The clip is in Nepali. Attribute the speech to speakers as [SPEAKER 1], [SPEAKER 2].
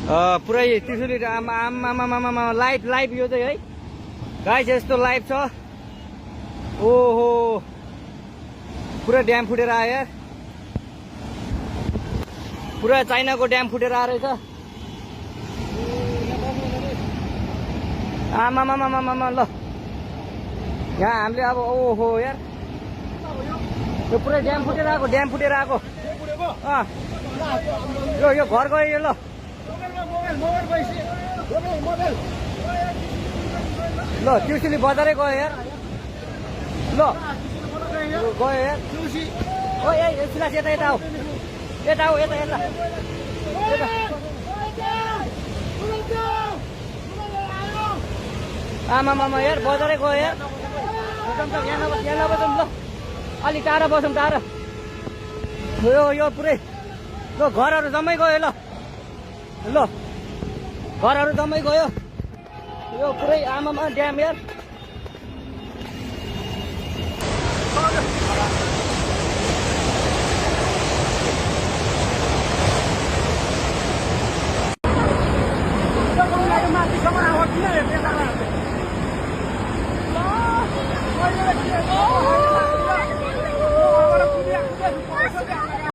[SPEAKER 1] पुरै त्रिशुली आमा लाइभ यो चाहिँ है गाइस यस्तो लाइभ छ। ओहो पुरा ड्याम फुटेर आयो यार, पुरा चाइनाको ड्याम फुटेर आएर रहेछ। आमामामामामा ल यहाँ हामीले अब ओहो यार यो पुरै ड्याम फुटेर आएको यो घर गयो यो। ल ल त्रिशुली बजारै गयो यार। ल गयो यार ओ ए सुलास यता आऊ यता आमामामा यार बजारै गयो यार। यहाँ नबसौँ ल अलि टाढा बसौँ टाढा। यो पुरै ल घरहरू जम्मै गयो। ल घरहरू जम्मै गयो यो पुरै आमामा ड्याम यार।